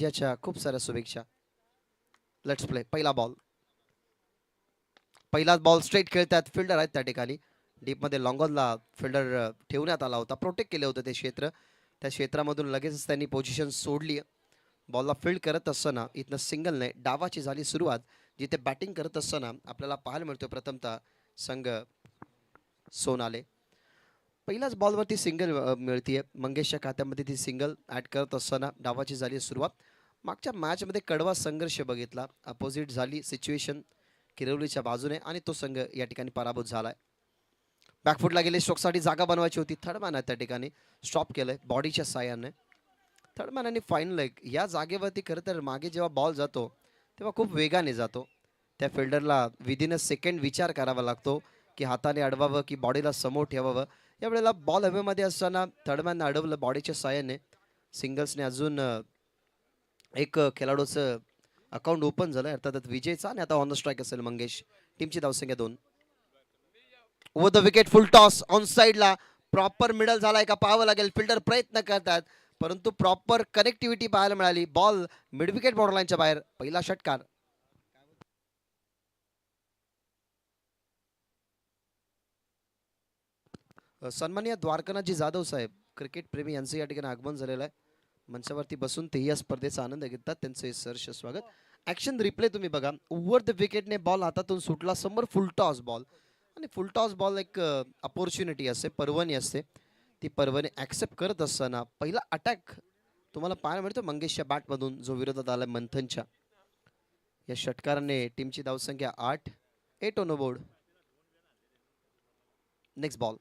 याच्या खूप साऱ्या शुभेच्छा. Let's play. पहिलाच बॉल स्ट्रेट खेळतात. फिल्डर आहेत त्या ठिकाणी. डीपमध्ये लॉंगॉनला फिल्डर ठेवण्यात आला होता. प्रोटेक्ट केले होते ते क्षेत्र. त्या क्षेत्रामधून लगेचच त्यांनी पोझिशन सोडली. बॉलला फील्ड करत असताना इथनं सिंगलने डावाची झाली सुरुवात. जिथे बॅटिंग करत असताना आपल्याला पाहायला मिळतो प्रथमतः संघ सोनाले. पहिल्याच बॉलवरती सिंगल मिळतीये. मंगेशच्या खात्यामध्ये ती सिंगल ॲड करत असताना डावाची झाली सुरुवात. मागच्या मॅचमध्ये कडवा संघर्ष बघितला. अपोजिट झाली सिच्युएशन किरवलीच्या बाजूने आणि तो संघ या ठिकाणी पराभूत झालाय. बॅकफुटला गेले. स्ट्रोकसाठी जागा बनवायची होती. थर्ड मॅन आहे त्या ठिकाणी स्टॉप केलंय बॉडीच्या साह्याने. थर्ड मॅन आणि फाईन लेग या जागेवरती खरं तर मागे जेव्हा बॉल जातो तेव्हा खूप वेगाने जातो. त्या फिल्डरला विदिन अ सेकंड विचार करावा लागतो की हाताने अडवावं की बॉडीला समोर ठेवावं. यावेळेला बॉल हवेमध्ये असताना थर्ड मॅननं अडवलं बॉडीच्या साह्याने. सिंगल्सने अजून एक खेळाडूचं अकाउंट ओपन झालं अर्थातच विजयचा आणि आता ऑन द स्ट्राईक असेल मंगेश. टीमची धावसंख्या 2. Over the wicket full toss on साईडला. प्रॉपर मिडल झालाय का पाहावं लागेल. फिल्डर प्रयत्न करतात परंतु प्रॉपर कनेक्टिव्हिटी पाहायला मिळाली. बॉल मिड विकेट बॉर्डरलाईनच्या बाहेर. पहिला षटकार. सन्माननीय द्वारकानाथजी जाधव साहेब क्रिकेट प्रेमी यांचं या ठिकाणी आगमन झालेलं आहे. मंचावरती बसून तेही या स्पर्धेचा आनंद घेतात. त्यांचे सहर्ष स्वागत. ऍक्शन रिप्ले तुम्ही बघा. ओव्हर द विकेटने बॉल हातातून सुटला. समोर फुल टॉस बॉल आणि फुल टॉस बॉल एक अपॉर्च्युनिटी असते, पर्वणी असते. ती पर्वणी ॲक्सेप्ट करत असताना पहिला अटॅक तुम्हाला पाहायला मिळतो मंगेशच्या बॅटमधून जो विरोधात आला मंथनच्या. या षटकाराने टीमची धावसंख्या 8. 8 ऑन बोर्ड. Next ball.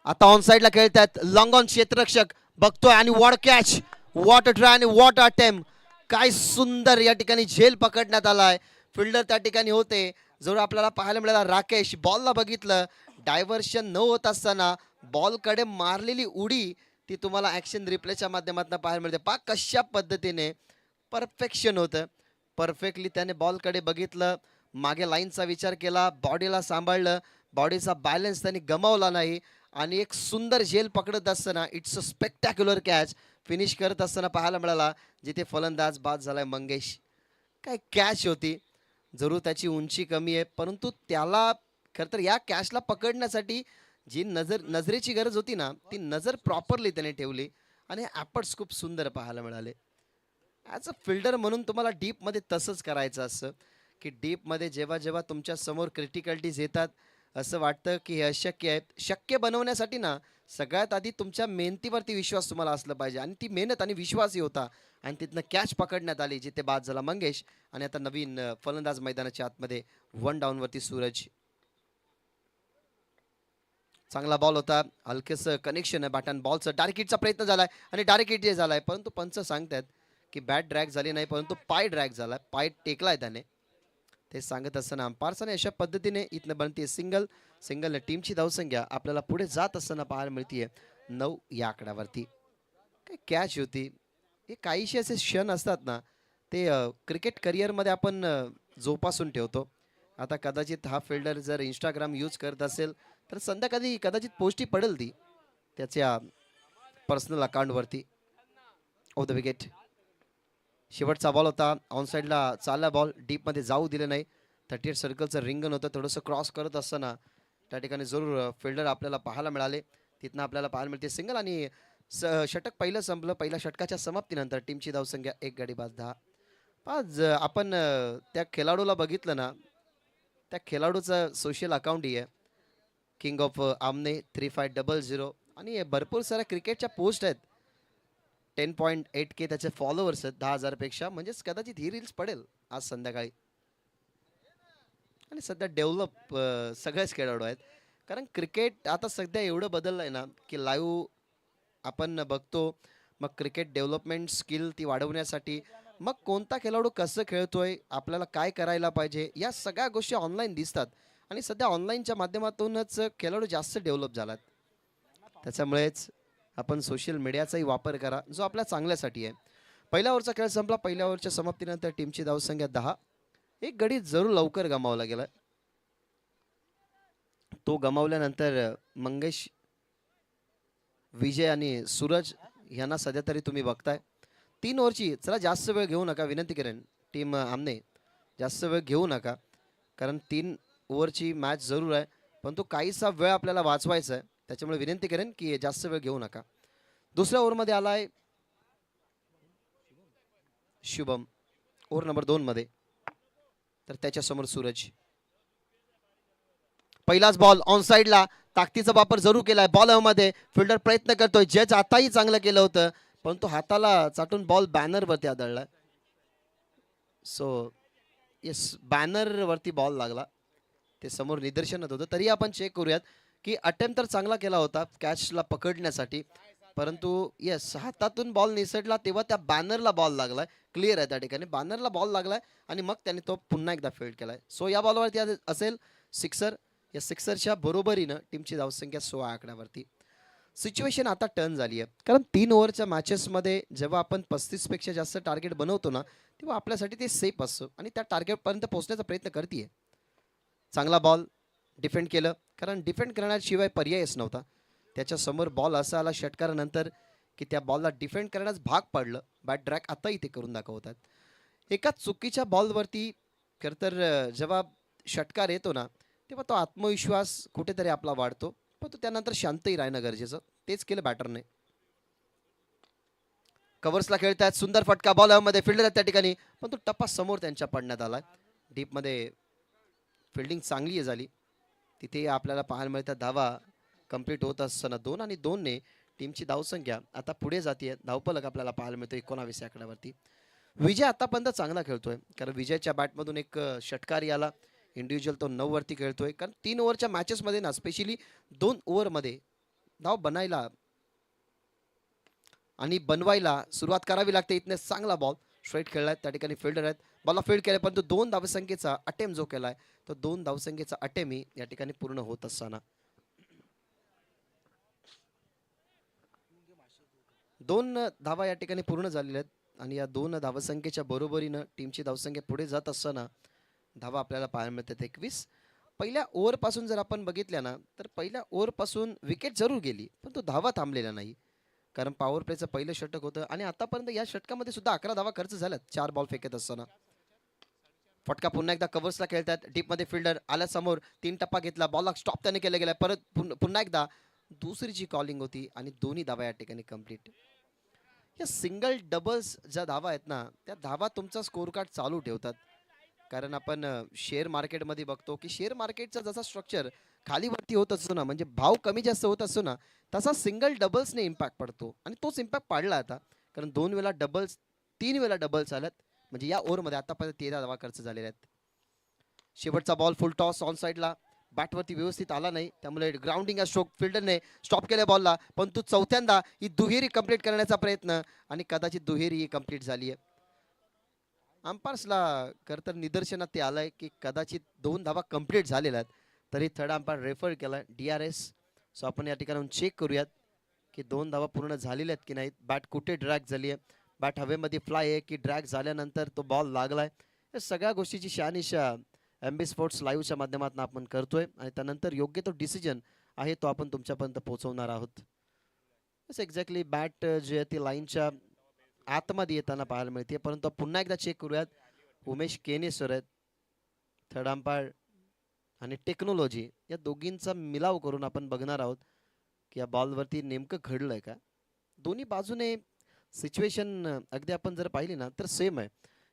आता ऑन साइडला खेळतात. लॉंग ऑन क्षेत्ररक्षक बघतोय आणि what catch, what a try आणि वॉट अटेम्प्ट. काय सुंदर या ठिकाणी झेल पकडण्यात आलाय. फिल्डर त्या ठिकाणी होते. जवळ आपल्याला पाहायला मिळाला राकेश. बॉलला बघितलं. डायव्हर्शन न होत असताना बॉलकडे मारलेली उडी ती तुम्हाला ॲक्शन रिप्लेच्या माध्यमातून पाहायला मिळते. पहा कशा पद्धतीने परफेक्शन होतं. परफेक्टली त्याने बॉलकडे बघितलं. मागे लाईनचा विचार केला. बॉडीला सांभाळलं. बॉडीचा बॅलन्स त्यांनी गमावला नाही आणि एक सुंदर झेल पकडत असताना it's a spectacular catch finish करत असताना पाहायला मिळाला. जिथे फलंदाज बाद झालाय मंगेश. काय कॅच होती. जरूर त्याची उंची कमी आहे परंतु त्याला खरं तर या कॅचला पकडण्यासाठी जी नजरेची गरज होती ना ती नजर प्रॉपरली त्याने ठेवली आणि ॲपर्ट्स खूप सुंदर पाहायला मिळाले. ॲज अ फिल्डर म्हणून तुम्हाला डीपमध्ये तसंच करायचं असतं की डीपमध्ये जेव्हा जेव्हा तुमच्या समोर क्रिटिकलिटीज येतात असं वाटतं की हे अशक्य आहे. शक्य बनवण्यासाठी ना सगळ्यात आधी तुमच्या मेहनतीवरती विश्वास तुम्हाला असला पाहिजे आणि ती मेहनत आणि विश्वासही होता आणि तिथनं कॅच पकडण्यात आली जिथे बाद झाला मंगेश. आणि आता नवीन फलंदाज मैदानाच्या आतमध्ये 1 डाऊनवरती सूरज. चांगला बॉल होता. हलकेसं कनेक्शन आहे बॅट अँड बॉलचं. डायरेक्ट हिटचा प्रयत्न झालाय आणि डायरेक्ट हिट जे झालाय परंतु पंच सांगतात की बॅट ड्रॅग झाली नाही परंतु पाय ड्रॅग झाला. पाय टेकलाय त्याने. ते सांगत असताना अंपायर्सने अशा पद्धतीने इथनं बनते सिंगल. सिंगल टीमची धावसंख्या आपल्याला पुढे जात असताना पाहायला मिळतीये 9 या आकड्यावरती. काय कॅच होती. हे काहीशे असे क्षण असतात ना ते क्रिकेट करिअरमध्ये आपण जोपासून ठेवतो. आता कदाचित हा फिल्डर जर इंस्टाग्राम यूज करत असेल तर संध्याकाळी कदाचित पोस्टी पडेल ती त्याच्या पर्सनल अकाउंटवरती. Off the wicket. शेवटचा बॉल होता. ऑन साईडला चालला बॉल. डीपमध्ये जाऊ दिलं नाही. 38 सर्कलचं रिंगण होतं. थोडंसं क्रॉस करत असताना त्या ठिकाणी जरूर फिल्डर आपल्याला पाहायला मिळाले. तिथनं आपल्याला पाहायला मिळते सिंगल आणि षटक पहिलं संपलं. पहिल्या षटकाच्या समाप्तीनंतर टीमची धावसंख्या 1 गडी बाद 10. आज आपण त्या खेळाडूला बघितलं ना त्या खेळाडूचं सोशल अकाउंटही आहे किंग ऑफ आमने 3500 आणि भरपूर साऱ्या क्रिकेटच्या पोस्ट आहेत. 10.8K त्याचे फॉलोअर्स आहेत 10,000 पेक्षा. म्हणजेच कदाचित ही रील्स पडेल आज संध्याकाळी. आणि सध्या डेव्हलप सगळेच खेळाडू आहेत कारण क्रिकेट आता सध्या एवढं बदललं आहे ना की लाईव्ह आपण बघतो. मग क्रिकेट डेव्हलपमेंट स्किल ती वाढवण्यासाठी मग कोणता खेळाडू कसं खेळतोय आपल्याला काय करायला पाहिजे या सगळ्या गोष्टी ऑनलाईन दिसतात आणि सध्या ऑनलाईनच्या माध्यमातूनच खेळाडू जास्त डेव्हलप झालात. त्याच्यामुळेच आपण सोशल मीडियाचाही वापर करा जो आपल्या चांगल्यासाठी आहे. पहिल्या ओव्हरचा खेळ संपला. पहिल्या ओव्हरच्या समाप्तीनंतर टीमची धावसंख्या 10. एक गडी जरूर लवकर गमावला गेला. तो गमावल्यानंतर मंगेश, विजय आणि सूरज यांना सध्या तरी तुम्ही बघताय 3 ओव्हरची, चला जास्त वेळ घेऊ नका, विनंती करेन टीम आमने, जास्त वेळ घेऊ नका, कारण 3 ओव्हरची मॅच जरूर आहे, पण तो काहीसा वेळ आपल्याला वाचवायचा आहे, त्याच्यामुळे विनंती करेन की जास्त वेळ घेऊ नका. दुसऱ्या ओव्हरमध्ये आलाय शुभम, ओव्हर नंबर 2 मध्ये. तर त्याच्यासमोर सूरज. पहिलाच बॉल ऑन साइडला, ताकदीचा वापर जरूर केलाय बॉल मध्ये. फिल्डर प्रयत्न करतोय, जज आताही चांगलं केलं होतं, पण तो हाताला चाटून बॉल बॅनर वरती आदळला. सो येस, बॅनर वरती बॉल लागला, ते समोर निदर्शनात होतं. तरी आपण चेक करूयात की अटेम्प्ट तर चांगला केला होता कॅचला पकडण्यासाठी, परंतु येस, हातातून बॉल निसटला तेव्हा त्या बॅनरला बॉल लागलाय. क्लिअर आहे त्या ठिकाणी बॅनरला बॉल लागलाय आणि मग त्याने तो पुन्हा एकदा फील्ड केलाय. सो या बॉलवरती असेल सिक्सर. या सिक्सरच्या बरोबरीनं टीमची धावसंख्या 16 आकड्यावरती. सिच्युएशन आता टर्न झाली आहे, कारण 3 ओव्हरच्या मॅचेसमध्ये जेव्हा आपण 35 पेक्षा जास्त टार्गेट बनवतो ना, तेव्हा आपल्यासाठी ते सेफ असतं आणि त्या टार्गेटपर्यंत पोहोचण्याचा प्रयत्न करते. चांगला बॉल डिफेंड केलं, कारण डिफेंड करण्याशिवाय पर्यायच नव्हता. त्याच्यासमोर बॉल असा आला षटकारानंतर की त्या बॉलला डिफेंड करण्यास भाग पडलं. बॅट ड्रॅग आताही ते करून दाखवतात. एका चुकीच्या बॉलवरती खरं तर जेव्हा षटकार येतो ना, तेव्हा तो आत्मविश्वास कुठेतरी आपला वाढतो, पण तो त्यानंतर शांतही राहणं गरजेचं. तेच केलं बॅटरने. कव्हर्सला खेळतात, सुंदर फटका बॉलमध्ये, फिल्डर त्या ठिकाणी, पण तो टप्पा समोर त्यांच्या पडण्यात आला. डीपमध्ये फिल्डिंग चांगली झाली, तिथे आपल्याला पाहायला मिळतात धावा कंप्लीट होत असताना 2 आणि 2 ने टीमची धावसंख्या आता पुढे जाते. धावफलक आपल्याला पाहायला मिळतो 19 आकड्यावरती. विजय आतापर्यंत चांगला खेळतोय, कारण विजयच्या बॅटमधून एक षटकारी आला इंडिव्हिज्युअल, तो 9 वरती खेळतोय. कारण 3 ओव्हरच्या मॅचेसमध्ये ना, स्पेशली 2 ओव्हरमध्ये धाव बनायला आणि बनवायला सुरुवात करावी लागते. इथने चांगला बॉल स्ट्रेट खेळलाय, त्या ठिकाणी फिल्डर आहेत, बॉलला फील्ड केलाय, पण तो 2 धावसंख्येचा अटेम्प्ट जो केलाय, तो 2 धावसंख्येचा अटेम्प्ट या ठिकाणी पूर्ण होत असताना 2 धावा या ठिकाणी पूर्ण झालेल्या आहेत आणि या 2 धावसंख्येच्या बरोबरीनं टीमची धावसंख्या पुढे जात असताना धावा आपल्याला पाहायला मिळतात 21. पहिल्या ओव्हरपासून जर आपण बघितल्या ना, तर पहिल्या ओव्हरपासून विकेट जरूर गेली, पण तो धावा थांबलेला नाही, कारण पॉवर प्लेचं पहिलं षटक होतं आणि आतापर्यंत या षटकामध्ये सुद्धा 11 धावा खर्च झाल्यात 4 बॉल फेकत असताना. फटका पुन्हा एकदा कव्हर्सला खेळतात, डीपमध्ये फिल्डर आल्या समोर, 3 टप्पा घेतला, बॉलला स्टॉप त्याने केला गेला, परत पुन्हा एकदा दुसरीची कॉलिंग होती आणि दोन्ही धावा या ठिकाणी कंप्लीट. या सिंगल डबल्स ज्या धावा आहेत ना, त्या धावा तुमचा स्कोर कार्ड चालू ठेवतात. कारण आपण शेअर मार्केटमध्ये बघतो की शेअर मार्केटचा जसा स्ट्रक्चर खाली वरती होत असतो ना, म्हणजे भाव कमी जास्त होत असतो ना, तसा सिंगल डबल्सने इम्पॅक्ट पडतो आणि तोच इम्पॅक्ट पाडला आता, कारण 2 वेळा डबल्स, 3 वेळा डबल्स आल्यात, म्हणजे या ओव्हरमध्ये आतापर्यंत 13 धावा खर्च झालेल्या आहेत. शेवटचा बॉल फुल टॉस ऑन साइडला, बॅटवरती व्यवस्थित आला नाही, त्यामुळे ग्राउंडिंग स्ट्रोक फिल्डरने स्टॉप केल्या बॉलला, पण तो चौथ्यांदा ही दुहेरी कंप्लीट करण्याचा प्रयत्न आणि कदाचित दुहेरी ही कंप्लीट झाली आहे. अंपायर्सला खरं तर निदर्शनात ते आलंय की कदाचित 2 धावा कंप्लीट झालेल्या आहेत, तरी थर्ड अंपायर रेफर केलाय DRS. सो आपण या ठिकाणी चेक करूयात की 2 धावा पूर्ण झालेल्या आहेत की नाहीत, बॅट कुठे ड्रॅग झाली आहे, बॅट हवेमध्ये फ्लाय आहे की ड्रॅग झाल्यानंतर तो बॉल लागलाय. या सगळ्या गोष्टीची शहानिशा MB स्पोर्ट्स लाईव्हच्या माध्यमातून आपण करतोय आणि त्यानंतर योग्य तो डिसिजन आहे तो आपण तुमच्यापर्यंत पोहोचवणार आहोत. एक्झॅक्टली बॅट जी आहे ती लाईनच्या आतमध्ये येताना पाहायला मिळते, परंतु पुन्हा एकदा चेक करूयात. उमेश केने सर आहेत थर्ड अंपायर आणि टेक्नॉलॉजी या दोघींचा मिलाव करून आपण बघणार आहोत की या बॉलवरती नेमकं घडलंय का. दोन्ही बाजूने सिच्युएशन अगदी आपण जर पाहिली ना तर सेम आहे.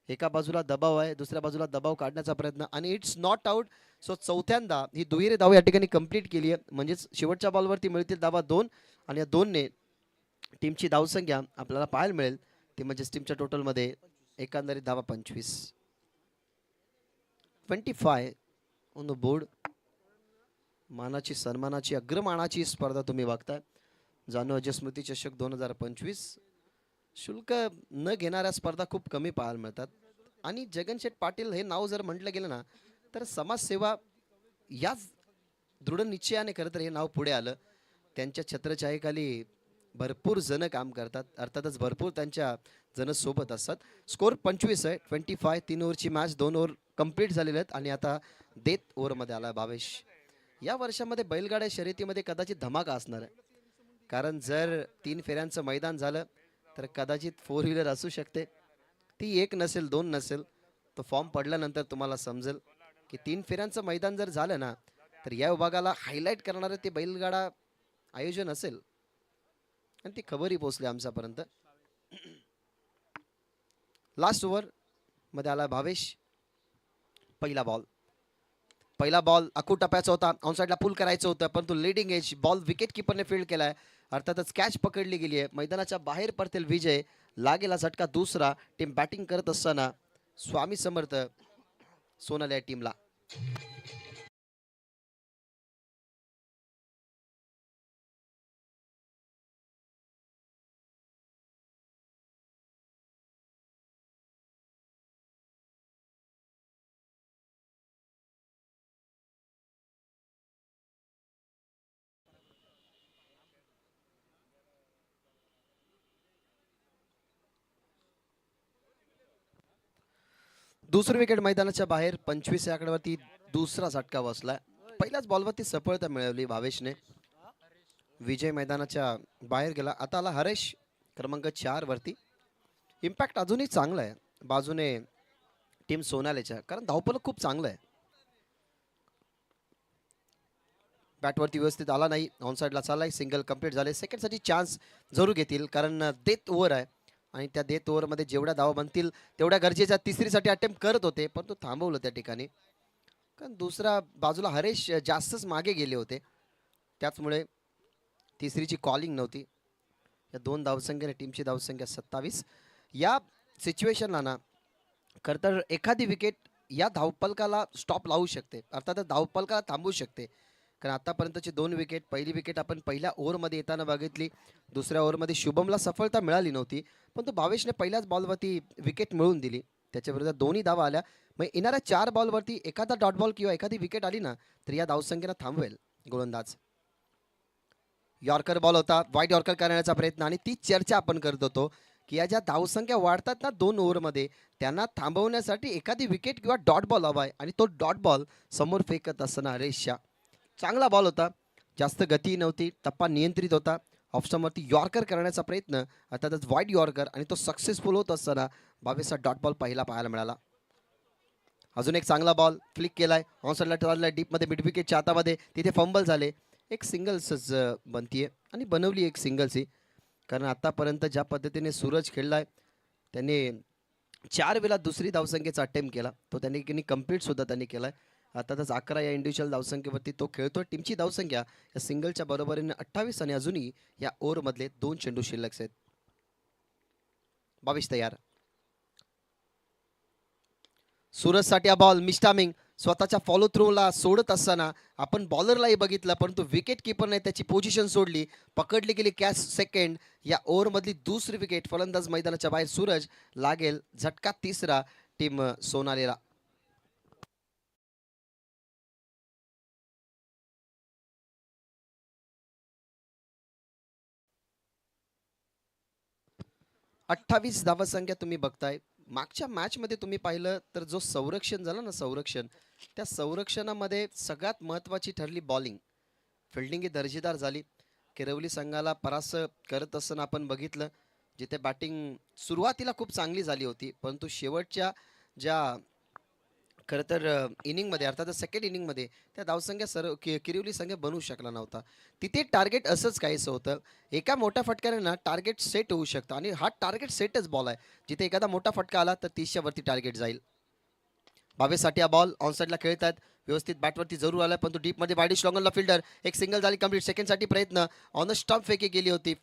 एका बाजूला दबाव आहे, दुसऱ्या बाजूला दबाव काढण्याचा प्रयत्न आणि इट्स नॉट आउट. सो चौथ्यांदा ही दुहेरी धाव या ठिकाणी कंप्लीट केली आहे, म्हणजेच शेवटच्या बॉलवरती मिळतील धावा 2 आणि या 2 ने टीमची धावसंख्या आपल्याला पाहायला मिळेल ती म्हणजे टीमच्या टोटलमध्ये एकंदरीत धावा 25. 25 ऑन द बोर्ड. मानाची सन्मानाची अग्रमानाची स्पर्धा तुम्ही बघताय. जाणू अजय स्मृती चषक 2025. शुल्क न घेणाऱ्या स्पर्धा खूप कमी पाहायला मिळतात आणि जगनशेठ पाटील हे नाव जर म्हटलं गेलं ना तर समाजसेवा याच दृढ निश्चयाने खरं तर हे नाव पुढे आलं. त्यांच्या छत्रछायेखाली भरपूर जण काम करतात, अर्थातच भरपूर त्यांच्या जण सोबत असतात. स्कोर 25 आहे. 25 3 ओव्हरची मॅच, 2 ओव्हर कंप्लीट झालेले आहेत आणि आता डेथ ओव्हरमध्ये आला भावेश. या वर्षामध्ये बैलगाड्या शर्यतीमध्ये कदाचित धमाका असणार आहे, कारण जर 3 फेऱ्यांचं मैदान झालं तर कदाचित 4 व्हीलर असू शकते. ती एक नसेल, दोन नसेल. तो फॉर्म पडल्यानंतर तुम्हाला समजेल की 3 फेऱ्यांचं मैदान जर झालं ना, तर या विभागाला हायलाईट करणारं ते बैलगाडा आयोजन असेल. आणि ती खबरही पोहोचली आमच्यापर्यंत. लास्ट ओव्हर मध्ये आला भावेश. पहिला बॉल अकूट टप्प्याचा होता. ऑनसाईडला पुल करायचं होतं, परंतु लीडिंग एज बॉल विकेट किपरने फील्ड केलाय. अर्थातच कॅच पकडली गेली आहे. मैदानाच्या बाहेर पडतील विजय. लागेला झटका दुसरा. टीम बॅटिंग करत असताना स्वामी समर्थ सोनाली या टीमला. दुसरी विकेट मैदानाच्या बाहेर. 25 या आकड्यावरती दुसरा झटका बसला. पहिल्याच बॉलवरती सफलता मिळवली भावेशने. विजय मैदानाच्या बाहेर गेला. आता आला हरेश क्रमांक 4 वरती. इम्पॅक्ट अजूनही चांगला आहे बाजूने टीम सोनालीच्या, कारण धावपल खूप चांगलं आहे. बॅटवरती व्यवस्थित आला नाही. ऑनसाईडला चाललाय. सिंगल कंप्लीट झाले. सेकंडसाठी चान्स जरूर घेतील, कारण डेथ ओव्हर आहे आणि त्या डेथ ओव्हरमध्ये जेवढ्या धावा बनतील तेवढ्या गरजेच्या. तिसरीसाठी अटेम्प्ट करत होते, पण तो थांबवलं त्या ठिकाणी, कारण दुसरा बाजूला हरेश जास्तच मागे गेले होते. त्याचमुळे तिसरीची कॉलिंग नव्हती. या दोन धावसंख्येने टीमची धावसंख्या 27. या सिच्युएशनला ना खरं तर एखादी विकेट या धावपलकाला स्टॉप लावू शकते, अर्थात धावपलकाला थांबवू शकते. कारण आतापर्यंतची 2 विकेट, पहिली विकेट आपण पहिल्या ओव्हरमध्ये येताना बघितली. दुसऱ्या ओव्हरमध्ये शुभमला सफलता मिळाली नव्हती, पण तो भावेशने पहिल्याच बॉलवरती विकेट मिळवून दिली. त्याच्या विरोधात दोन्ही धावा आल्या. मग येणाऱ्या 4 बॉलवरती एखादा डॉट बॉल किंवा एखादी विकेट आली ना, तर या धावसंख्येला थांबवेल गोलंदाज. यॉर्कर बॉल होता. वाईट यॉर्कर करण्याचा प्रयत्न, आणि तीच चर्चा आपण करत होतो की या ज्या धावसंख्या वाढतात ना 2 ओव्हरमध्ये, त्यांना थांबवण्यासाठी एखादी विकेट किंवा डॉट बॉल हवा आहे. आणि तो डॉट बॉल समोर फेकत असताना हरेशच्या चांगला बॉल होता. जास्त गती नव्हती, टप्पा नियंत्रित होता. ऑफस्टमवरती यॉर्कर करण्याचा प्रयत्न, अर्थातच वाईट यॉर्कर, आणि तो सक्सेसफुल होत असताना 22चा डॉट बॉल पहिला पाहायला मिळाला. अजून एक चांगला बॉल फ्लिक केलाय. ऑनसाईडला टर्नला डीपमध्ये मिड विकेटच्या हातामध्ये. तिथे फंबल झाले. एक सिंगल्सच बनतीये, आणि बनवली एक सिंगल्सही, कारण आतापर्यंत ज्या पद्धतीने सूरज खेळलाय, त्याने 4 वेळा दुसरी धावसंख्येचा अटेम्प्ट केला. तो त्यांनी कंप्लीट सुद्धा त्यांनी केलाय. अर्थातच 11 या इंडिव्हिज्युअल धावसंख्येवरती तो खेळतोय. टीमची धावसंख्या या सिंगलच्या बरोबरीने 28, आणि अजूनही या ओव्हरमधले 2 चेंडू शिल्लक आहेत. 22 तयार. सूरजसाठी हा बॉल मिस्टामिंग स्वतःच्या फॉलो थ्रूला सोडत असताना आपण बॉलरलाही बघितलं, परंतु विकेट किपरने त्याची पोझिशन सोडली. पकडली गेली कॅच सेकंड. या ओव्हरमधली दुसरी विकेट. फलंदाज मैदानाच्या बाहेर. सूरज लागेल झटका तिसरा टीम सोनालीला. अठ्ठावीस धावसंख्या तुम्ही बघताय. मागच्या मॅचमध्ये तुम्ही पाहिलं तर जो संरक्षण झालं ना, त्या संरक्षणामध्ये सगळ्यात महत्त्वाची ठरली बॉलिंग. फिल्डिंग ही दर्जेदार झाली. किरवली संघाला परास्त करत असताना आपण बघितलं, जिथे बॅटिंग सुरुवातीला खूप चांगली झाली होती, परंतु शेवटच्या ज्या खरं तर इनिंगमध्ये, अर्थात सेकंड इनिंगमध्ये त्या धावसंख्या किरिवली संघ बनवू शकला नव्हता. तिथे टार्गेट असंच काहीसं होतं. एका मोठ्या फटक्याने ना टार्गेट सेट होऊ शकतं, आणि हा टार्गेट सेटच बॉल आहे. जिथे एखादा मोठा फटका आला तर 30च्या वरती टार्गेट जाईल. 22साठी हा बॉल ऑनसाईडला खेळतात. व्यवस्थित बॅटवरती जरूर आला, पण तो डीपमध्ये वाईडिश लॉंगनला फिल्डर. एक सिंगल झाली कंप्लीट. सेकंडसाठी प्रयत्न. ऑन द स्टंप फेकी गेली होती.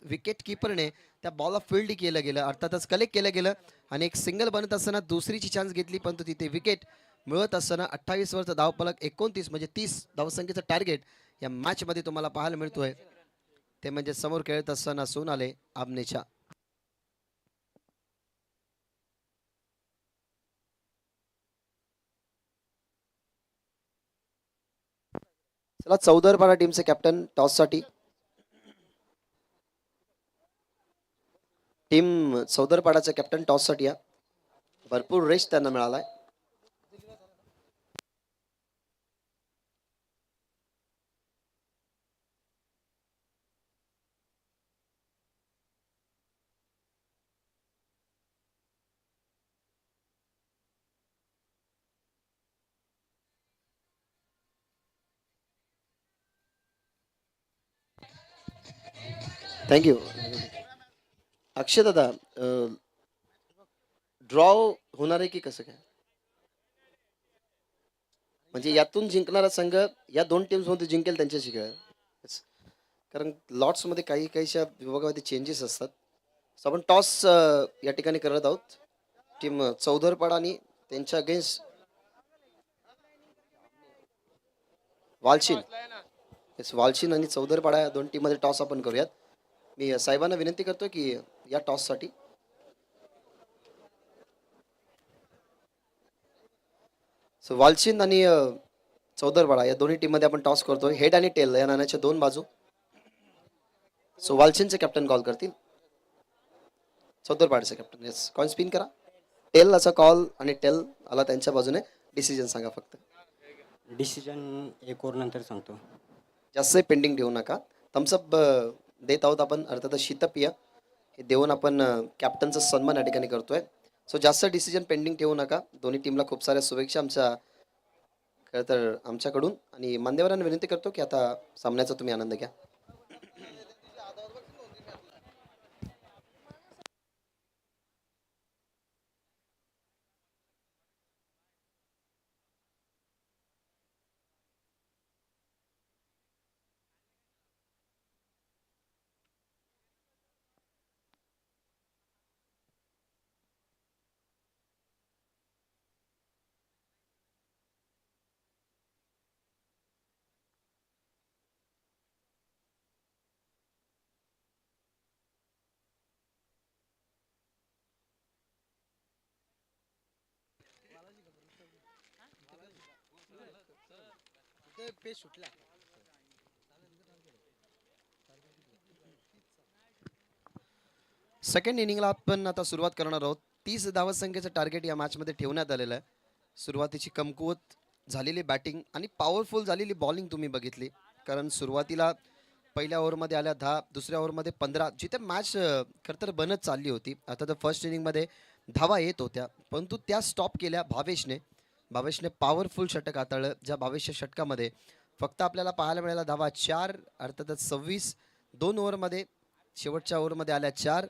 विकेट किपरने त्या बॉलला फील्ड केलं गेलं, अर्थातच कलेक्ट केलं गेलं, आणि एक सिंगल बनत असताना दुसरीची चान्स घेतली, परंतु तिथे विकेट मिळत असताना 28 वरचा धावफलक 29, म्हणजे 30 धावसंख्येचं टार्गेट या मॅचमध्ये तुम्हाला पाहायला मिळतोय. ते म्हणजे समोर खेळत असताना सोनाली आमनेच्या. चला, चौदरपाडा टीमचे कॅप्टन टॉससाठी. टीम चौदरपाडाचा कॅप्टन टॉससाठी या. भरपूर रेस्ट त्यांना मिळालाय. थँक्यू. अक्षय दादा, ड्रॉ होणार आहे की कसं काय? म्हणजे यातून जिंकणारा संघ या दोन टीम्स मध्ये जिंकेल त्यांच्याशी खेळ. Yes. कारण लॉट्स मध्ये काही काहीशा विभागामध्ये चेंजेस असतात. So आपण टॉस या ठिकाणी करत आहोत. टीम चौधरपाडा आणि त्यांच्या अगेन्स्ट वालशिन. येस, वालशिन आणि चौधरपाडा या दोन टीम मध्ये टॉस आपण करूयात. मी साहेबांना विनंती करतो की या टॉससाठी वालशिन आणि चौधरपाडा या दोन्ही टीम मध्ये आपण टॉस करतोय. हेड आणि टेल या नाण्याच्या दोन बाजू. वालशिनचे कॅप्टन कॉल करतील. चौधरपाड्याचे कॅप्टन. येस, कॉइन स्पिन करा. टेल असा कॉल आणि टेल आला त्यांच्या बाजूने. डिसिजन सांगा फक्त. डिसिजन एक ओव्हर नंतर सांगतो. जास्त पेंडिंग ठेवू नका. थम्सअप देत आहोत आपण, अर्थातच शीतपिया हे देऊन आपण कॅप्टनचा सन्मान या ठिकाणी करतोय. जास्त डिसिजन पेंडिंग ठेवू नका. दोन्ही टीमला खूप साऱ्या शुभेच्छा आमच्या खरं तर आमच्याकडून. आणि मान्यवरांना विनंती करतो की आता सामन्याचा तुम्ही आनंद घ्या. सेकंड इनिंगला आपण आता सुरुवात करणार आहोत. 30 धावसंख्येचं टार्गेट या मॅचमध्ये ठेवण्यात आलेलं आहे. सुरुवातीची कमकुवत झालेली बॅटिंग आणि पॉवरफुल झालेली बॉलिंग तुम्ही बघितली. कारण सुरुवातीला पहिल्या ओव्हरमध्ये आल्या 10, दुसऱ्या ओव्हरमध्ये 15, जिथे मॅच खरं तर बनत चालली होती. आता तर फर्स्ट इनिंगमध्ये धावा येत होत्या, परंतु त्या स्टॉप केल्या भावेशने पॉवरफुल षटक हाताळलं. ज्या भावेशच्या षटकामध्ये फक्त आपल्याला पाहायला मिळाला धावा 4, अर्थातच 26. 2 ओव्हरमध्ये, शेवटच्या ओव्हरमध्ये आल्या 4,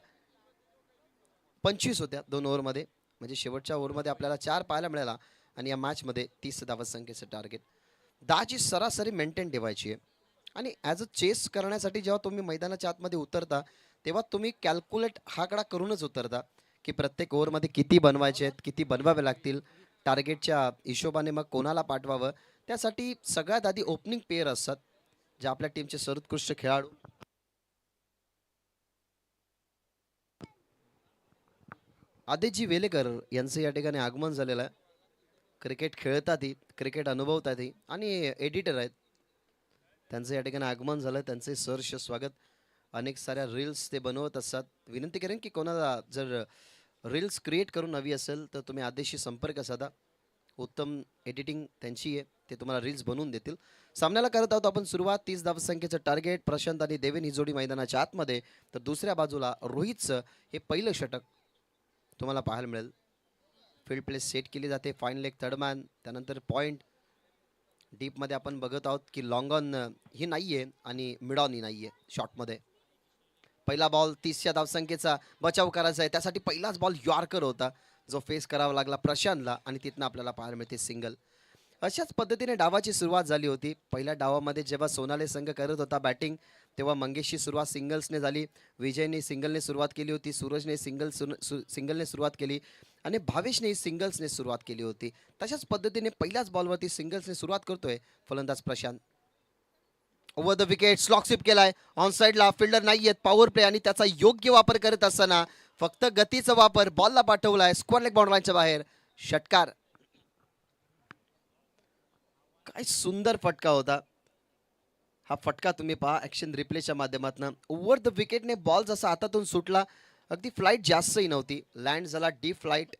25 होत्या 2 ओव्हरमध्ये. म्हणजे शेवटच्या ओव्हरमध्ये आपल्याला 4 पाहायला मिळाला. आणि या मॅचमध्ये 30 धावसंख्येचं टार्गेट 10ची सरासरी मेंटेन ठेवायची आहे. आणि ॲज अ चेस करण्यासाठी जेव्हा तुम्ही मैदानाच्या आतमध्ये उतरता तेव्हा तुम्ही कॅल्क्युलेट हा आकडा करूनच उतरता की प्रत्येक ओव्हरमध्ये किती बनवायचे आहेत, किती बनवावे लागतील, टार्गेटच्या हिशोबाने मग कोणाला पाठवावं. त्यासाठी सगळ्यात आधी ओपनिंग पेअर असतात, जे आपल्या टीमचे सर्वोत्कृष्ट खेळाडू. आदितजी वेलेकर यांचं या ठिकाणी आगमन झालेलं आहे. क्रिकेट खेळतातही, क्रिकेट अनुभवतातही आणि एडिटर आहेत. त्यांचं या ठिकाणी आगमन झालं. त्यांचे सहर्ष स्वागत. अनेक साऱ्या रील्स ते बनवत असतात. विनंती करेन की कोणाला जर रील्स क्रिएट करून हवी असेल तर तुम्ही आदेशशी संपर्क साधा. उत्तम एडिटिंग त्यांची आहे, ते तुम्हाला रील्स बनवून देतील. सामन्याला करत आहोत आपण सुरुवात. 30 धावसंख्येचं टार्गेट. प्रशांत आणि देवेन ही जोडी मैदानाच्या आतमध्ये, तर दुसऱ्या बाजूला रोहितचं हे पहिलं षटक तुम्हाला पाहायला मिळेल. फील्ड प्लेस सेट केली जाते. फाईन लेग थर्ड मॅन, त्यानंतर पॉईंट. डीपमध्ये आपण बघत आहोत की लॉंग ऑन ही नाही आहे आणि मिड ऑन ही नाही आहे. शॉर्टमध्ये पहिला बॉल 30च्या धावसंख्येचा बचाव करायचा आहे. त्यासाठी पहिलाच बॉल यॉर्कर होता जो फेस करावा लागला प्रशांतला आणि तिथनं आपल्याला पाहायला मिळते सिंगल. अशाच पद्धतीने डावाची सुरुवात झाली होती. पहिल्या डावामध्ये जेव्हा सोनाले संघ करत होता बॅटिंग तेव्हा मंगेशची सुरुवात सिंगल्सने झाली. विजयने सिंगलने सुरुवात केली होती. सूरजने सिंगलने सुरुवात केली आणि भावेशने सिंगल्सने सुरुवात केली होती. तशाच पद्धतीने पहिल्याच बॉलवरती सिंगल्सने सुरुवात करतोय फलंदाज Prashant. Over the wicket slog sweep केलाय. ऑन साईडला फिल्डर नाही आहेत. पॉवर प्ले आणि त्याचा योग्य वापर करत असताना फक्त गतीचा वापर, बॉलला पाठवलाय स्क्वेअर लेग बाउंड्रीच्या बाहेर. षटकार. काय सुंदर फटका होता हा. फटका तुम्ही पहा ॲक्शन रिप्लेच्या माध्यमातून. ओव्हर द विकेटने बॉल जसा हातातून सुटला, अगदी फ्लाईट जास्तही नव्हती, लँड झाला, डीप फ्लाईट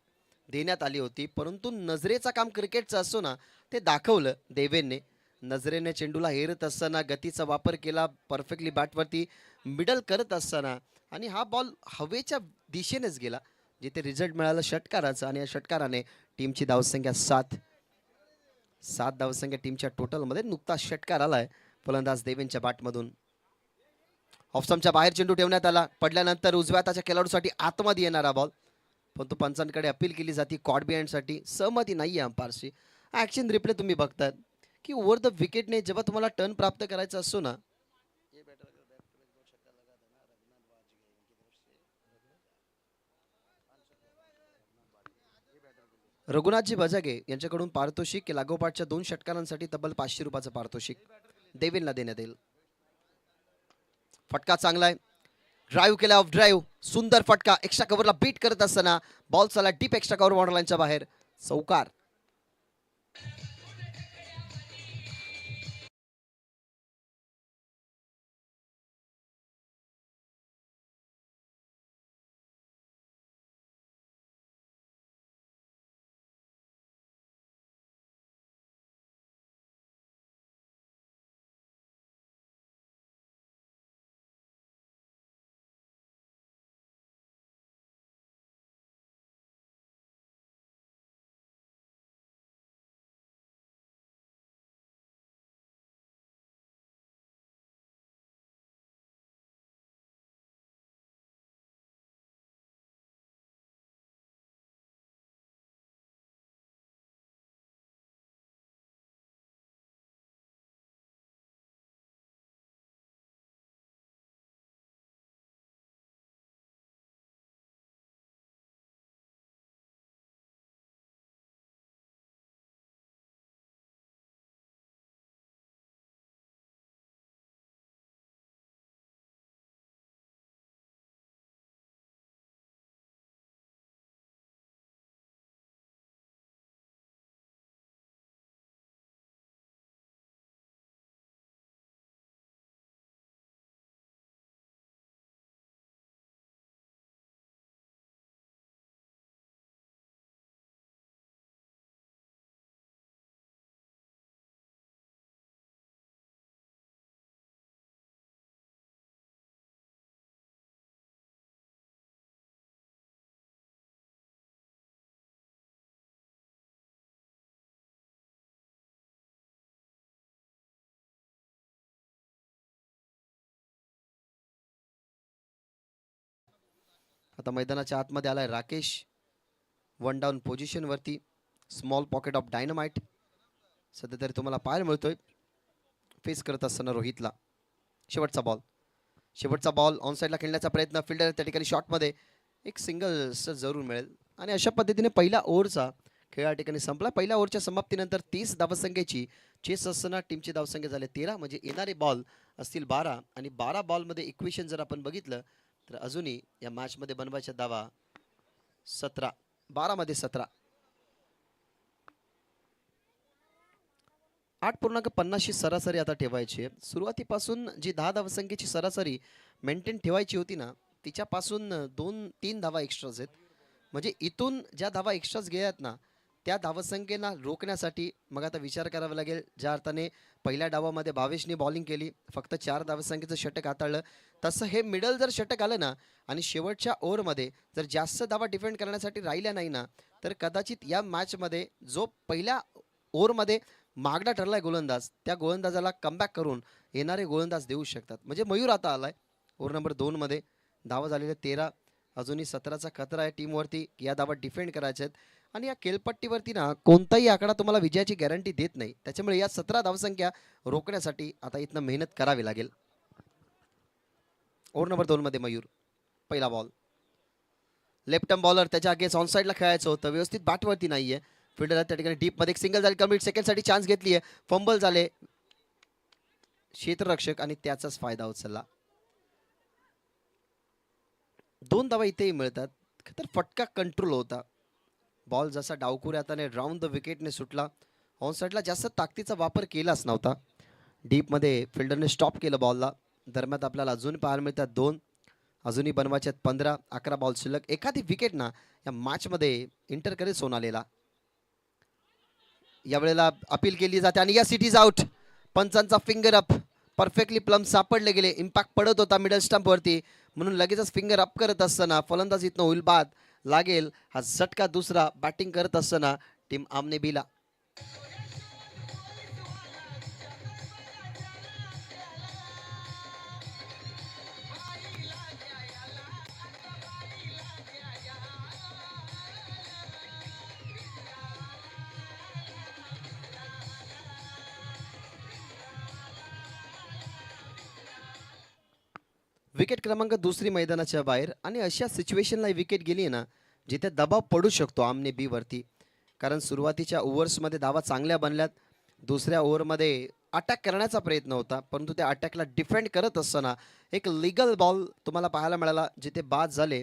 देण्यात आली होती. परंतु नजरेचा काम क्रिकेटचं असतो ना, ते दाखवलं देवेनने. नजरेने चेंडूला हेरत असताना गतीचा वापर केला, परफेक्टली बॅटवरती मिडल करत असताना, आणि हा बॉल हवेच्या दिशेनेच गेला, जिथे रिझल्ट मिळाला षटकाराचा. आणि या षटकाराने टीमची धावसंख्या 7 धावसंख्या टीमच्या टोटलमध्ये. नुकताच षटकार आलाय फलंदाज देवेनच्या बॅटमधून. ऑफस्टंपच्या बाहेर चेंडू ठेवण्यात आला. पडल्यानंतर उजव्या हाताच्या खेळाडूसाठी आतमध्ये येणारा बॉल, पण तो पंचांकडे अपील केली जाते कॉट बिहाइंडसाठी. सहमती नाही आहे अंपायरची. ॲक्शन रिप्ले तुम्ही बघताय की ओव्हर द विकेटने जेव्हा तुम्हाला टर्न प्राप्त करायचा असतो ना, रघुनाथजी बजागे यांच्याकडून पारितोषिक लागोपाठच्या 2 षटकारांसाठी तब्बल 500 रुपयाचं पारितोषिक देवेलला देण्यात येईल. फटका चांगला आहे. ड्राईव्ह केला, ऑफ ड्राईव्ह, सुंदर फटका. एक्स्ट्रा कव्हरला बीट करत असताना बॉल चाला डीप एक्स्ट्रा कव्हर बॉर्डरलाईनच्या बाहेर. चौकार. आता मैदानाच्या आतमध्ये आलाय राकेश. 1 डाऊन पोझिशन वरती. स्मॉल पॉकेट ऑफ डायनामाइट सध्या तरी तुम्हाला पाहायला मिळतोय फेस करत असताना रोहितला. शेवटचा बॉल ऑन साईडला खेळण्याचा प्रयत्न. फिल्डर त्या ठिकाणी शॉटमध्ये एक सिंगल जरूर मिळेल. आणि अशा पद्धतीने पहिला ओव्हरचा खेळ या ठिकाणी संपला. पहिल्या ओव्हरच्या समाप्तीनंतर 30 धावसंख्येची चेस असताना टीमचे धावसंख्या झाले 13. म्हणजे येणारे बॉल असतील 12 आणि 12 बॉलमध्ये इक्वेशन जर आपण बघितलं तर अजूनही या मॅचमध्ये बनवायचा दावा 17. 12 मध्ये 17. 8.50 सरासरी आता ठेवायची आहे. सुरुवातीपासून जी 10 धावसंख्येची सरासरी मेंटेन ठेवायची होती ना, तिच्यापासून 2-3 धावा एक्स्ट्राच आहेत. म्हणजे इथून ज्या धावा एक्स्ट्राच गेल्यात ना, त्या धावसंख्येला रोखण्यासाठी मग आता विचार करावा लागेल. ज्या अर्थाने पहिल्या डावामध्ये भावेशने बॉलिंग केली, फक्त 4 धावसंख्येचं षटक हाताळलं, तसं हे मिडल जर षटक आलं ना आणि शेवटच्या ओव्हरमध्ये जर जास्त धावा डिफेंड करण्यासाठी राहिल्या नाही ना, तर कदाचित या मॅचमध्ये जो पहिल्या ओव्हरमध्ये मागणा ठरलाय गोलंदाज, त्या गोलंदाजाला कमबॅक करून येणारे गोलंदाज देऊ शकतात. म्हणजे मयूर आता आलाय ओव्हर नंबर 2 मध्ये. धावा झालेल्या 13. अजूनही 17चा खतरा आहे टीमवरती. या धावा डिफेंड करायच्या आहेत आणि या खेळपट्टीवरती ना कोणताही आकडा तुम्हाला विजयाची गॅरंटी देत नाही. त्याच्यामुळे या 17 धावसंख्या रोखण्यासाठी आता इथनं मेहनत करावी लागेल. ओव्हर नंबर 2 मध्ये मयूर. पहिला बॉल. लेफ्ट टर्म बॉलर, त्याच्या अगेन्स्ट ऑन साईडला खेळायचं होतं, व्यवस्थित बॅटवरती नाहीये. फिल्डर त्या ठिकाणी डीप मध्ये एक सिंगल झाली. कम्प्लीट सेकंडसाठी चान्स घेतली आहे. फंबल झाले क्षेत्ररक्षक आणि त्याचाच फायदा उचलला. 2 धावा इथेही मिळतात. तर फटका कंट्रोल होता. बॉल जसा डावकुऱ्या हाताने राऊंड द विकेटने सुटला. ऑन साईडला जास्त ताकदीचा वापर केलाच नव्हता. डीप मध्ये फिल्डरने स्टॉप केलं बॉलला. दरम्यान आपल्याला अजून पाहायला मिळतात 2. अजूनही बनवायचे 15. 11 बॉल शिल्लक. एखादी विकेट ना या मॅचमध्ये इंटर करेल सोनालीला. यावेळेला अपील केली जाते आणि या सिटीज आउट. पंचांचा फिंगर अप. परफेक्टली प्लम सापडले गेले. इम्पॅक्ट पडत होता मिडल स्टंप वरती, म्हणून लगेचच फिंगर अप करत असताना फलंदाज इथनं होईल बाद. लागेल हा झटका दुसरा. बॅटिंग करत असताना टीम आमने बीला. विकेट क्रमांक दुसरी मैदानाच्या बाहेर आणि अशा सिच्युएशनला विकेट गेली ना जिथे दबाव पडू शकतो आमने बी वरती. कारण सुरुवातीच्या ओव्हर्समध्ये धावा चांगल्या बनल्यात. दुसऱ्या ओव्हरमध्ये अटॅक करण्याचा प्रयत्न होता, परंतु त्या अटॅकला डिफेंड करत असताना एक लिगल बॉल तुम्हाला पाहायला मिळाला जिथे बाद झाले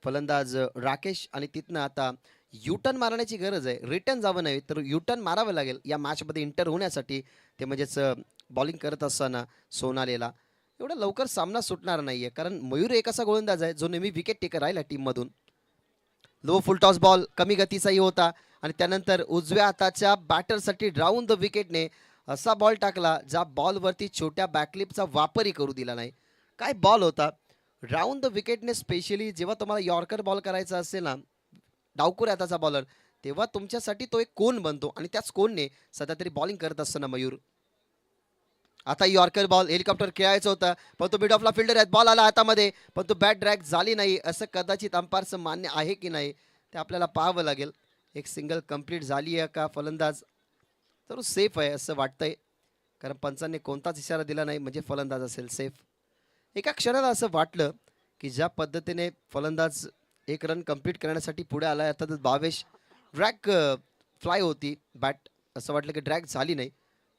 फलंदाज राकेश. आणि तिथनं आता युटर्न मारण्याची गरज आहे. रिटर्न जावं नाही तर युटर्न मारावं लागेल या मॅचमध्ये इंटर होण्यासाठी. ते म्हणजेच बॉलिंग करत असताना सोनालीला एवढा लवकर सामना सुटणार नाहीये, कारण मयूर एक असा गोलंदाज आहे जो नेहमी विकेट टेकर राहिला टीममधून. लो फुल टॉस बॉल कमी गतीचाही होता आणि त्यानंतर उजव्या हाताच्या बॅटरसाठी राऊंड द विकेटने असा बॉल टाकला ज्या बॉलवरती छोट्या बॅकलिपचा वापरही करू दिला नाही. काय बॉल होता राऊंड द विकेटने. स्पेशली जेव्हा तुम्हाला यॉर्कर बॉल करायचा असेल ना, डावकुऱ्या हाताचा बॉलर, तेव्हा तुमच्यासाठी तो एक कोन बनतो आणि त्याच कोनने सध्या तरी बॉलिंग करत असताना मयूर. आता यॉर्कर बॉल हेलिकॉप्टर खेळायचं होतं, पण तो मिड ऑफला फिल्डर आहे. बॉल आला हातामध्ये, पण तो बॅट ड्रॅग झाली नाही. असं कदाचित अंपायरचं मान्य आहे की नाही ते आपल्याला पाहावं लागेल. एक सिंगल कंप्लीट झाली आहे का फलंदाज तर सेफ आहे असं वाटतंय, कारण पंचांनी कोणताच इशारा दिला नाही म्हणजे फलंदाज असेल सेफ. एका क्षणाला असं वाटलं की ज्या पद्धतीने फलंदाज एक रन कंप्लीट करण्यासाठी पुढे आला, अर्थातच भावेश ड्रॅग फ्लाय होती बॅट, असं वाटलं की ड्रॅग झाली नाही,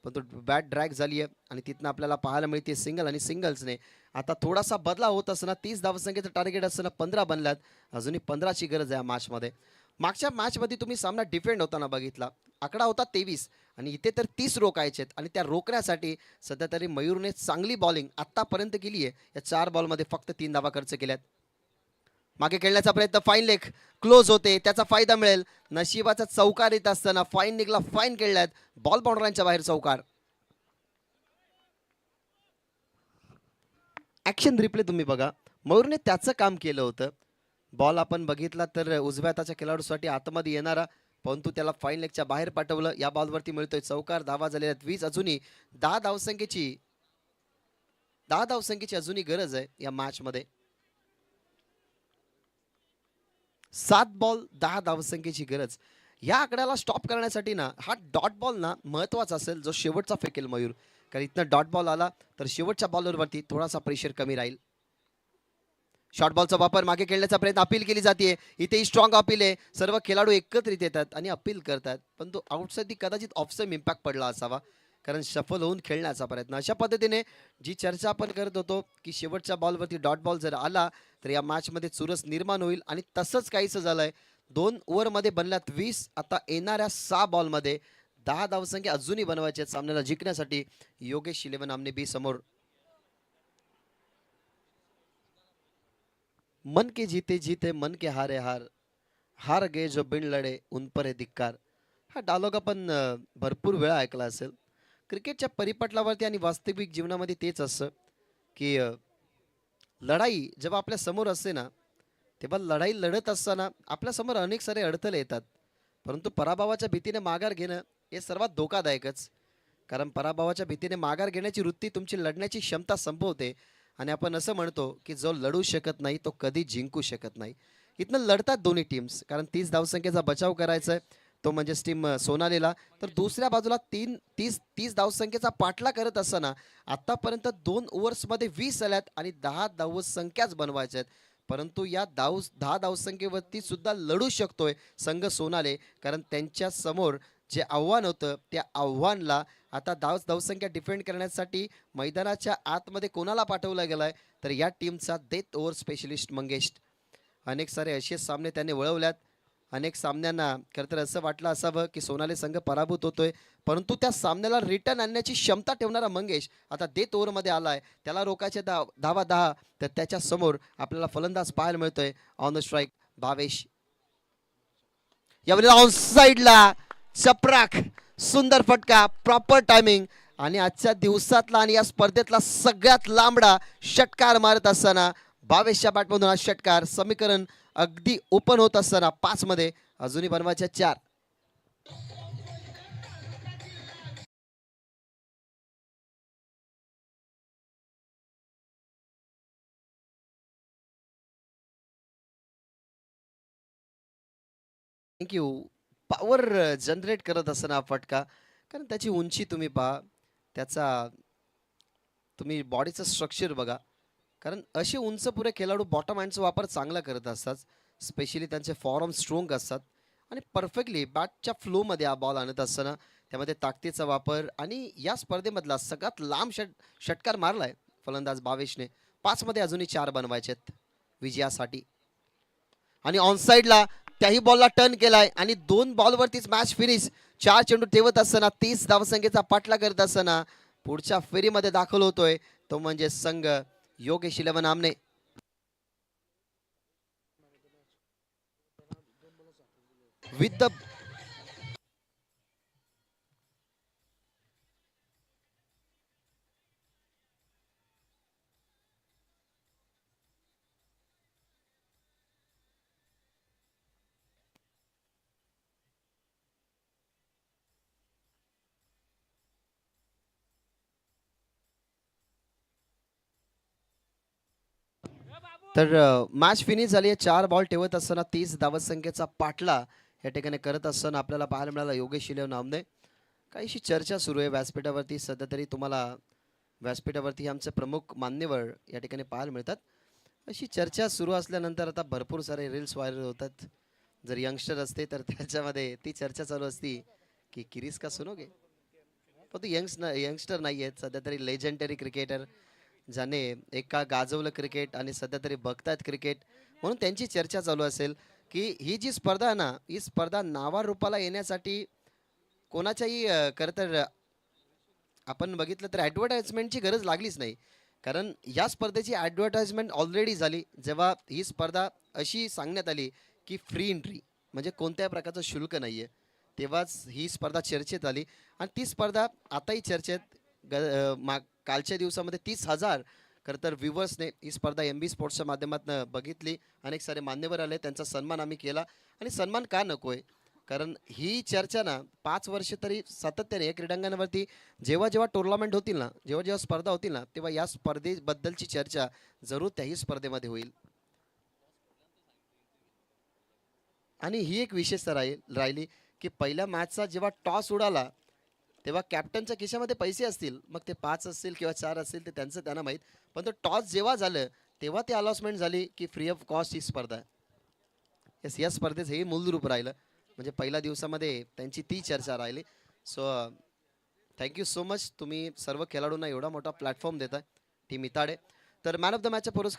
पण तो बॅट ड्रॅग झाली आहे आणि तिथनं आपल्याला पाहायला मिळते सिंगल. आणि सिंगल्सने आता थोडासा बदला होत असताना 30 धावसंख्येचं टार्गेट असताना 15 बनल्यात. अजूनही 15ची गरज आहे या मॅचमध्ये. मागच्या मॅचमध्ये तुम्ही सामना डिफेंड होताना बघितला, आकडा होता 23 आणि इथे तर 30 रोखायचे आहेत. आणि त्या रोखण्यासाठी सध्या तरी मयूरने चांगली बॉलिंग आत्तापर्यंत केली आहे. या 4 बॉलमध्ये फक्त 3 धावा खर्च केल्यात. मागे खेळण्याचा प्रयत्न, फाईन लेग क्लोज होते, त्याचा फायदा मिळेल. नशिबाचा चौकार येत असताना फाईन निघला, फाईन खेळल्यात, बॉल बाउंड्रांच्या बाहेर चौकार. ॲक्शन रिप्ले तुम्ही बघा, मयूरने त्याचं काम केलं होतं. बॉल आपण बघितला तर उजव्या हाताच्या खेळाडूसाठी आतमध्ये येणारा, परंतु त्याला फाईन लेगच्या बाहेर पाठवलं. या बॉलवरती मिळतोय चौकार. धावा झालेल्या 20. अजूनही 10 धावसंख्येची अजूनही गरज आहे या मॅचमध्ये. 7 बॉल 10 धावसंख्येची गरज. या आकड्याला स्टॉप करण्यासाठी ना हा डॉट बॉल ना महत्त्वाचा असेल जो शेवटचा फेकेल मयूर, कारण इथनं डॉट बॉल आला तर शेवटच्या बॉलवरती थोडासा प्रेशर कमी राहील. शॉर्ट बॉलचा वापर, मागे खेळण्याचा प्रयत्न, अपील केली जाते. इथेही स्ट्रॉंग अपील आहे. सर्व खेळाडू एकत्रित येतात आणि अपील करतात, पण तो आउटसाईड कदाचित ऑफसाईड इम्पॅक्ट पडला असावा, कारण शफल होऊन खेळण्याचा प्रयत्न. अशा पद्धतीने जी चर्चा आपण करत होतो की शेवटच्या बॉलवरती डॉट बॉल जर आला तर या मॅचमध्ये चुरस निर्माण होईल, आणि तसंच काहीसं झालंय. 2 ओव्हरमध्ये बनल्यात 20. आता येणाऱ्या 6 बॉलमध्ये 10 धावसंख्या अजूनही बनवायचे आहेत सामन्याला जिंकण्यासाठी. योगेश 11 आमने बी समोर. मन के जीते जीते मन के हारे हार, हार गे जो बिन लढे उन पर है धिक्कार. हा डायलॉग आपण भरपूर वेळा ऐकला असेल. क्रिकेटच्या परिपटलावरती आणि वास्तविक जीवनामध्ये तेच असतं की लढाई जेव्हा आपल्या समोर असते ना, तेव्हा लढाई लढत असताना आपल्यासमोर अनेक सारे अडथळे येतात, परंतु पराभवाच्या भीतीने माघार घेणं हे सर्वात धोकादायकच. कारण पराभवाच्या भीतीने माघार घेण्याची वृत्ती तुमची लढण्याची क्षमता संपवते. आणि आपण असं म्हणतो की जो लढू शकत नाही तो कधी जिंकू शकत नाही. इथनं लढतात दोन्ही टीम्स, कारण 30 धावसंख्येचा बचाव करायचा आहे तो म्हणजे टीम सोनालीला. तर दुसऱ्या बाजूला 30 धावसंख्येचा पाठला करत असताना आतापर्यंत 2 ओव्हर्समध्ये 20 आल्यात आणि 10 धावसंख्याच बनवायच्या आहेत. परंतु या 10 धावसंख्येवरती सुद्धा लढू शकतोय संघ सोनाले, कारण त्यांच्या समोर जे आव्हान होतं त्या आव्हानला आता धावसंख्या डिफेंड करण्यासाठी मैदानाच्या आतमध्ये कोणाला पाठवलं गेलाय तर या टीमचा डेथ ओव्हर स्पेशलिस्ट मंगेश. अनेक सारे असे सामने त्याने वळवल्यात. अनेक सामन्यांना खरं तर असं वाटलं असावं की सोनाली संघ पराभूत होतोय, परंतु त्या सामन्याला रिटर्न आणण्याची क्षमता ठेवणारा मंगेश आता डेथ ओव्हरमध्ये आलाय. त्याला रोखायचे धावा 10, तर त्याच्या समोर आपल्याला फलंदाज पाहायला मिळतोय ऑन द स्ट्राईक भावेश. यावेळेला ऑन साईडला चपराक, सुंदर फटका, प्रॉपर टायमिंग आणि आजच्या दिवसातला आणि या स्पर्धेतला सगळ्यात लांबडा षटकार मारत असताना भावेशच्या बॅटमधून हा षटकार. समीकरण अगदी ओपन होत असताना 5 मध्ये अजूनही बनवायच्या 4. थँक्यू. पॉवर जनरेट करत असताना हा फटका, कारण त्याची उंची तुम्ही पहा, त्याचा तुम्ही बॉडीचं स्ट्रक्चर बघा, कारण असे उंचपुरे खेळाडू बॉटम हँडचा वापर चांगला करत असतात. स्पेशली त्यांचे फॉरम स्ट्रॉंग असतात आणि परफेक्टली बॅटच्या फ्लोमध्ये हा बॉल आणत असताना त्यामध्ये ताकदीचा वापर आणि या स्पर्धेमधला सगळ्यात लांब षटकार मारलाय फलंदाज भावेशने. 5 मध्ये अजूनही 4 बनवायचे आहेत विजयासाठी. आणि ऑनसाइडला त्याही बॉलला टर्न केलाय आणि 2 बॉलवरतीच मॅच फिनिश. 4 चेंडू ठेवत असताना 30 धावसंख्येचा पाठला करत असताना पुढच्या फेरीमध्ये दाखल होतोय तो म्हणजे संघ योगेश 11 आमने. विथ द तर मॅच फिनिश झाली आहे. 4 बॉल ठेवत असताना 30 धावसंख्येचा पाठला या ठिकाणी करत असताना आपल्याला पाहायला मिळाला योगेश 11 आमने. काहीशी चर्चा सुरू आहे व्यासपीठावरती. सध्या तरी तुम्हाला व्यासपीठावरती आमचे प्रमुख मान्यवर या ठिकाणी पाहायला मिळतात. अशी चर्चा सुरू असल्यानंतर आता भरपूर सारे रील्स व्हायरल होतात. जर यंगस्टर असते तर त्याच्यामध्ये ती चर्चा चालू असती की किरीस का सुनोगे. पण तो यंगस्टर नाही आहेत. सध्या तरी लेजेंडरी क्रिकेटर ज्याने एका गाजवलं क्रिकेट आणि सध्या तरी बघतायत क्रिकेट, म्हणून त्यांची चर्चा चालू असेल की ही जी स्पर्धा आहे ना, ही स्पर्धा नावारूपाला येण्यासाठी कोणाच्याही खरं तर आपण बघितलं तर ॲडव्हर्टाइजमेंटची गरज लागलीच नाही. कारण या स्पर्धेची ॲडव्हर्टाइजमेंट ऑलरेडी झाली जेव्हा ही स्पर्धा अशी सांगण्यात आली की फ्री एंट्री म्हणजे कोणत्याही प्रकारचं शुल्क नाही आहे. तेव्हाच ही स्पर्धा चर्चेत आली आणि ती स्पर्धा आताही चर्चेत. कालच्या दिवसामध्ये 30,000 खरं तर व्ह्युअर्सने ही स्पर्धा MB स्पोर्ट्सच्या माध्यमातून बघितली. अनेक सारे मान्यवर आले, त्यांचा सन्मान आम्ही केला. आणि सन्मान का नको आहे, कारण ही चर्चा ना 5 वर्ष तरी सातत्याने या क्रीडांगणावरती जेव्हा जेव्हा टुर्नामेंट होतील ना, जेव्हा जेव्हा स्पर्धा होतील ना, तेव्हा या स्पर्धेबद्दलची चर्चा जरूर त्याही स्पर्धेमध्ये होईल. आणि ही एक विशेषता राहिली की पहिल्या मॅचचा जेव्हा टॉस उडाला तेव्हा कॅप्टनच्या खिशामध्ये पैसे असतील, मग ते 5 असतील किंवा 4 असतील ते त्यांचं त्यांना माहीत. पण तो टॉस जेव्हा झालं तेव्हा ती अनाउन्समेंट झाली की फ्री ऑफ कॉस्ट ही स्पर्धा आहे. येस, या स्पर्धेचं हे मूल रूप राहिलं. म्हणजे पहिल्या दिवसामध्ये त्यांची ती चर्चा राहिली. सो थँक्यू सो मच, तुम्ही सर्व खेळाडूंना एवढा मोठा प्लॅटफॉर्म देताय टीम इताडे. तर मॅन ऑफ द मॅचचा पुरस्कार